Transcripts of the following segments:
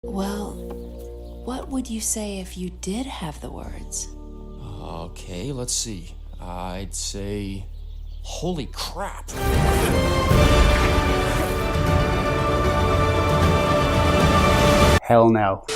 Well, what would you say if you did have the words? Okay, let's see. I'd say... Holy crap! Hell no.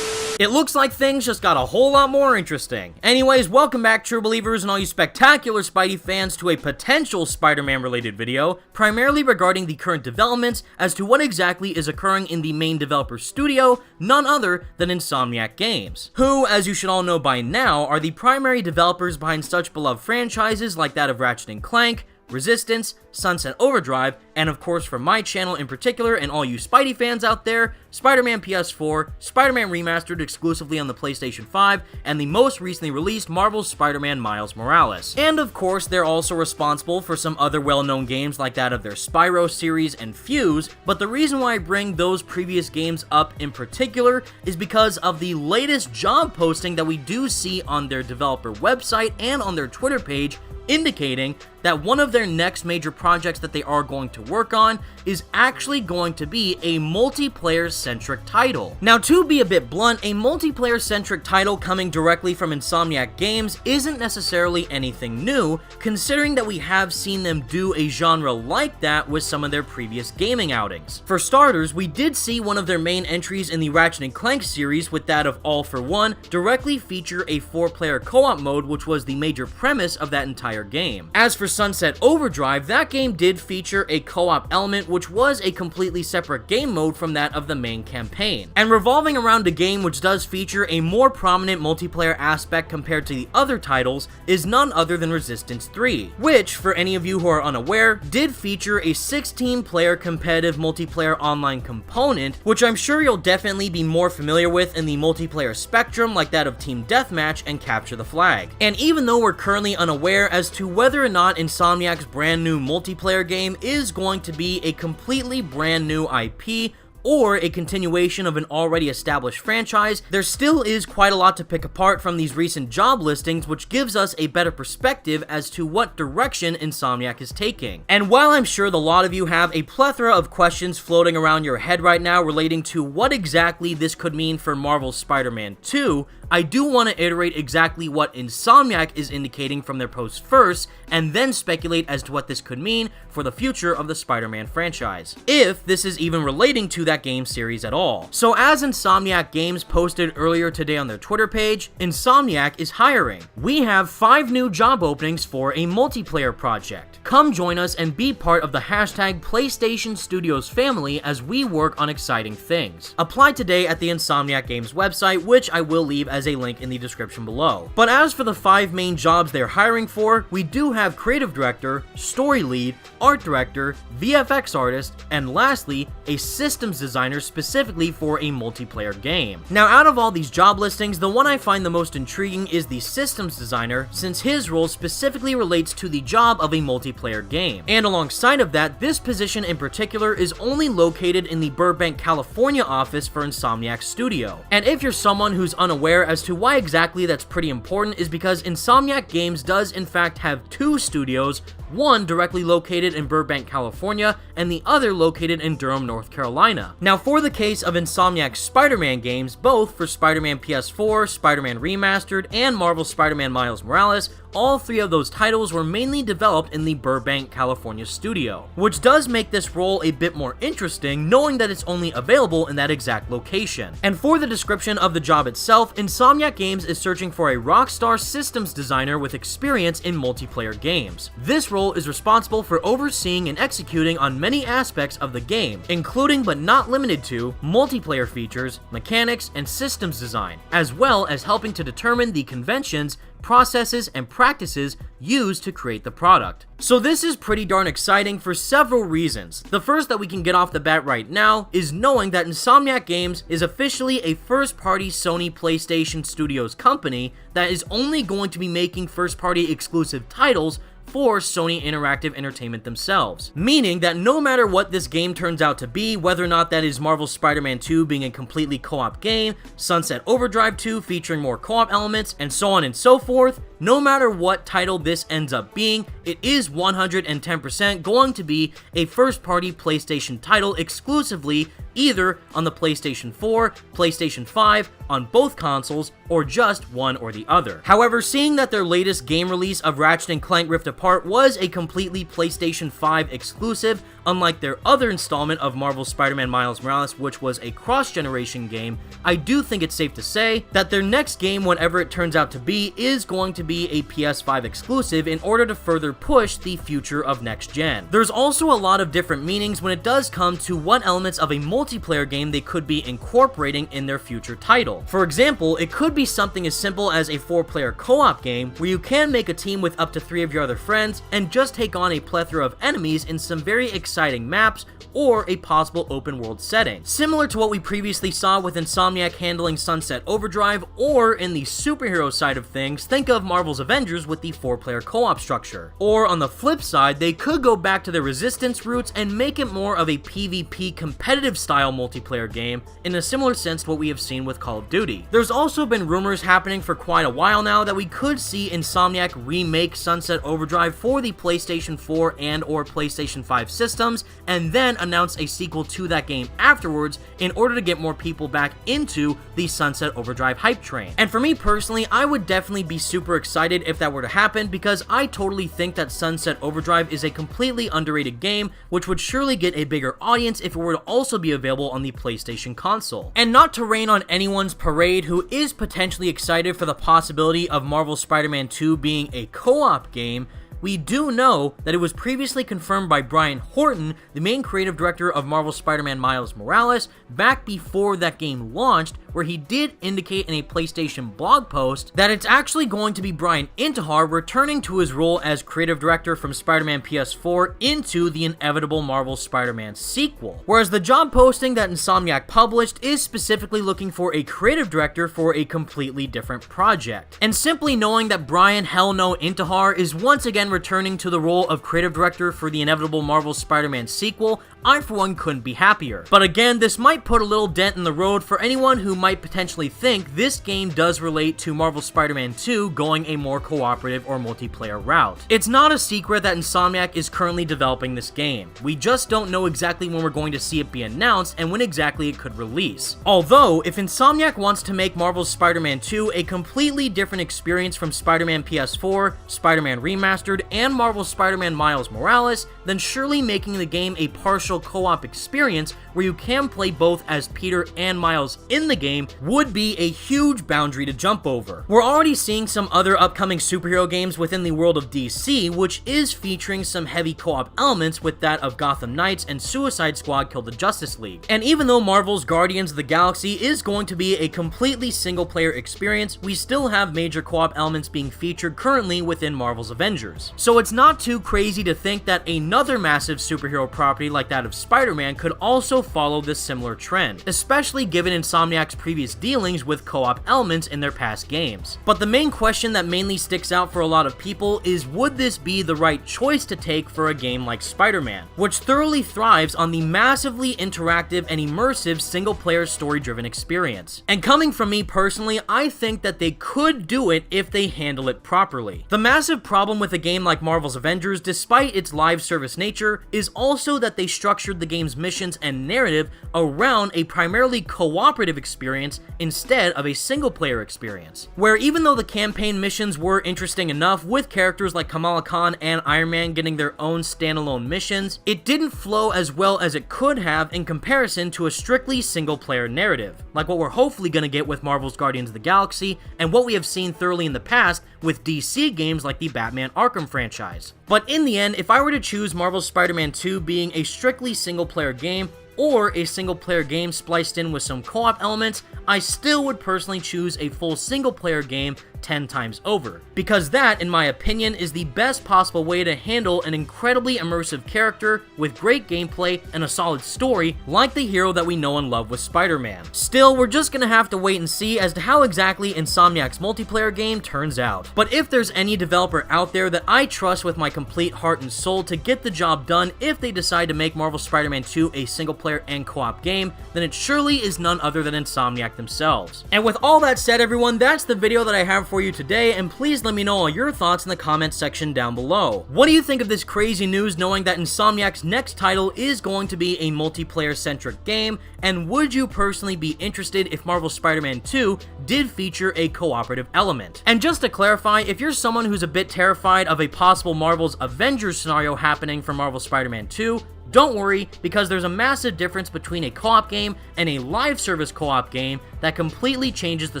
It looks like things just got a whole lot more interesting. Anyways, welcome back, true believers and all you spectacular Spidey fans, to a potential Spider-Man related video, primarily regarding the current developments as to what exactly is occurring in the main developer studio, none other than Insomniac Games, who, as you should all know by now, are the primary developers behind such beloved franchises like that of Ratchet & Clank, Resistance, Sunset Overdrive, and of course for my channel in particular and all you Spidey fans out there, Spider-Man PS4, Spider-Man Remastered exclusively on the PlayStation 5, and the most recently released Marvel's Spider-Man Miles Morales. And of course, they're also responsible for some other well-known games like that of their Spyro series and Fuse, but the reason why I bring those previous games up in particular is because of the latest job posting that we do see on their developer website and on their Twitter page, indicating that one of their next major projects that they are going to work on is actually going to be a multiplayer-centric title. Now, to be a bit blunt, a multiplayer-centric title coming directly from Insomniac Games isn't necessarily anything new, considering that we have seen them do a genre like that with some of their previous gaming outings. For starters, we did see one of their main entries in the Ratchet & Clank series, with that of All for One, directly feature a 4-player co-op mode, which was the major premise of that entire game. As for Sunset Overdrive, that game did feature a co-op element, which was a completely separate game mode from that of the main campaign. And revolving around a game which does feature a more prominent multiplayer aspect compared to the other titles is none other than Resistance 3, which, for any of you who are unaware, did feature a 16-player competitive multiplayer online component, which I'm sure you'll definitely be more familiar with in the multiplayer spectrum like that of Team Deathmatch and Capture the Flag. And even though we're currently unaware as to whether or not Insomniac's brand new multiplayer game is going to be a completely brand new IP or a continuation of an already established franchise, there still is quite a lot to pick apart from these recent job listings, which gives us a better perspective as to what direction Insomniac is taking. And while I'm sure a lot of you have a plethora of questions floating around your head right now relating to what exactly this could mean for Marvel's Spider-Man 2, I do want to iterate exactly what Insomniac is indicating from their post first, and then speculate as to what this could mean for the future of the Spider-Man franchise, if this is even relating to that game series at all. So as Insomniac Games posted earlier today on their Twitter page, Insomniac is hiring. We have 5 new job openings for a multiplayer project. Come join us and be part of the hashtag PlayStation Studios family as we work on exciting things. Apply today at the Insomniac Games website, which I will leave as a link in the description below. But as for the 5 main jobs they're hiring for, we do have creative director, story lead, art director, VFX artist, and lastly, a systems designer specifically for a multiplayer game. Now, out of all these job listings, the one I find the most intriguing is the systems designer, since his role specifically relates to the job of a multiplayer game. And alongside of that, this position in particular is only located in the Burbank, California office for Insomniac Studio. And if you're someone who's unaware as to why exactly that's pretty important, is because Insomniac Games does in fact have 2 studios, one directly located in Burbank, California, and the other located in Durham, North Carolina. Now, for the case of Insomniac's Spider-Man games, both for Spider-Man PS4, Spider-Man Remastered, and Marvel's Spider-Man Miles Morales, all 3 of those titles were mainly developed in the Burbank, California studio, which does make this role a bit more interesting, knowing that it's only available in that exact location. And for the description of the job itself, Insomniac Games is searching for a rockstar systems designer with experience in multiplayer games. This role is responsible for overseeing and executing on many aspects of the game, including but not limited to multiplayer features, mechanics, and systems design, as well as helping to determine the conventions, processes, and practices used to create the product. So this is pretty darn exciting for several reasons. The first that we can get off the bat right now is knowing that Insomniac Games is officially a first-party Sony PlayStation Studios company that is only going to be making first-party exclusive titles for Sony Interactive Entertainment themselves. Meaning that no matter what this game turns out to be, whether or not that is Marvel's Spider-Man 2 being a completely co-op game, Sunset Overdrive 2 featuring more co-op elements, and so on and so forth, no matter what title this ends up being, it is 110% going to be a first-party PlayStation title exclusively, either on the PlayStation 4, PlayStation 5, on both consoles, or just one or the other. However, seeing that their latest game release of Ratchet & Clank Rift Apart was a completely PlayStation 5 exclusive, unlike their other installment of Marvel's Spider-Man Miles Morales, which was a cross-generation game, I do think it's safe to say that their next game, whatever it turns out to be, is going to be a PS5 exclusive in order to further push the future of next gen. There's also a lot of different meanings when it does come to what elements of a multiplayer game they could be incorporating in their future title. For example, it could be something as simple as a 4-player co-op game where you can make a team with up to 3 of your other friends and just take on a plethora of enemies in some very exciting maps or a possible open world setting. Similar to what we previously saw with Insomniac handling Sunset Overdrive, or in the superhero side of things, think of Marvel's Avengers with the 4-player co-op structure. Or on the flip side, they could go back to their Resistance roots and make it more of a PvP competitive style multiplayer game in a similar sense to what we have seen with Call of Duty. There's also been rumors happening for quite a while now that we could see Insomniac remake Sunset Overdrive for the PlayStation 4 and or PlayStation 5 systems, and then announce a sequel to that game afterwards in order to get more people back into the Sunset Overdrive hype train. And for me personally, I would definitely be super excited if that were to happen, because I totally think that Sunset Overdrive is a completely underrated game, which would surely get a bigger audience if it were to also be available on the PlayStation console. And not to rain on anyone's parade who is potentially excited for the possibility of Marvel's Spider-Man 2 being a co-op game, we do know that it was previously confirmed by Brian Horton, the main creative director of Marvel's Spider-Man Miles Morales, back before that game launched, where he did indicate in a PlayStation blog post that it's actually going to be Brian Intihar returning to his role as creative director from Spider-Man PS4 into the inevitable Marvel Spider-Man sequel. Whereas the job posting that Insomniac published is specifically looking for a creative director for a completely different project. And simply knowing that Brian Hell No Intihar is once again returning to the role of creative director for the inevitable Marvel Spider-Man sequel, I for one couldn't be happier. But again, this might put a little dent in the road for anyone who might potentially think this game does relate to Marvel Spider-Man 2 going a more cooperative or multiplayer route. It's not a secret that Insomniac is currently developing this game. We just don't know exactly when we're going to see it be announced and when exactly it could release. Although, if Insomniac wants to make Marvel's Spider-Man 2 a completely different experience from Spider-Man PS4, Spider-Man Remastered, and Marvel's Spider-Man Miles Morales, then surely making the game a partial co-op experience where you can play both as Peter and Miles in the game would be a huge boundary to jump over. We're already seeing some other upcoming superhero games within the world of DC, which is featuring some heavy co-op elements with that of Gotham Knights and Suicide Squad Kill the Justice League. And even though Marvel's Guardians of the Galaxy is going to be a completely single-player experience, we still have major co-op elements being featured currently within Marvel's Avengers. So it's not too crazy to think that another massive superhero property like that of Spider-Man could also follow this similar trend, especially given Insomniac's previous dealings with co-op elements in their past games. But the main question that mainly sticks out for a lot of people is, would this be the right choice to take for a game like Spider-Man, which thoroughly thrives on the massively interactive and immersive single-player story-driven experience? And coming from me personally, I think that they could do it if they handle it properly. The massive problem with a game like Marvel's Avengers, despite its live service nature, is also that they structured the game's missions and narrative around a primarily cooperative experience instead of a single-player experience, where even though the campaign missions were interesting enough with characters like Kamala Khan and Iron Man getting their own standalone missions, it didn't flow as well as it could have in comparison to a strictly single-player narrative, like what we're hopefully going to get with Marvel's Guardians of the Galaxy and what we have seen thoroughly in the past with DC games like the Batman Arkham franchise. But in the end, if I were to choose Marvel's Spider-Man 2 being a strictly single-player game, or a single-player game spliced in with some co-op elements, I still would personally choose a full single-player game 10 times over, because that, in my opinion, is the best possible way to handle an incredibly immersive character with great gameplay and a solid story like the hero that we know and love with Spider-Man. Still, we're just gonna have to wait and see as to how exactly Insomniac's multiplayer game turns out. But if there's any developer out there that I trust with my complete heart and soul to get the job done if they decide to make Marvel Spider-Man 2 a single-player and co-op game, then it surely is none other than Insomniac themselves. And with all that said, everyone, that's the video that I have for you today, and please let me know all your thoughts in the comments section down below. What do you think of this crazy news knowing that Insomniac's next title is going to be a multiplayer-centric game, and would you personally be interested if Marvel's Spider-Man 2 did feature a cooperative element? And just to clarify, if you're someone who's a bit terrified of a possible Marvel's Avengers scenario happening for Marvel's Spider-Man 2, don't worry, because there's a massive difference between a co-op game and a live service co-op game that completely changes the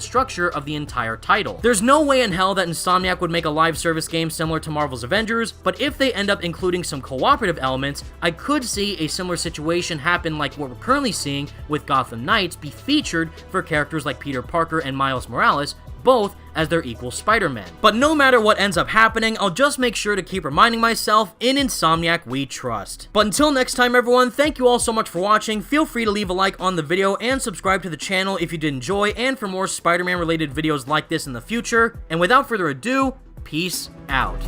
structure of the entire title. There's no way in hell that Insomniac would make a live service game similar to Marvel's Avengers, but if they end up including some cooperative elements, I could see a similar situation happen like what we're currently seeing with Gotham Knights be featured for characters like Peter Parker and Miles Morales, both as their equal Spider-Man. But no matter what ends up happening, I'll just make sure to keep reminding myself, in Insomniac we trust. But until next time everyone, thank you all so much for watching. Feel free to leave a like on the video and subscribe to the channel if you did enjoy, and for more Spider-Man related videos like this in the future. And without further ado, peace out.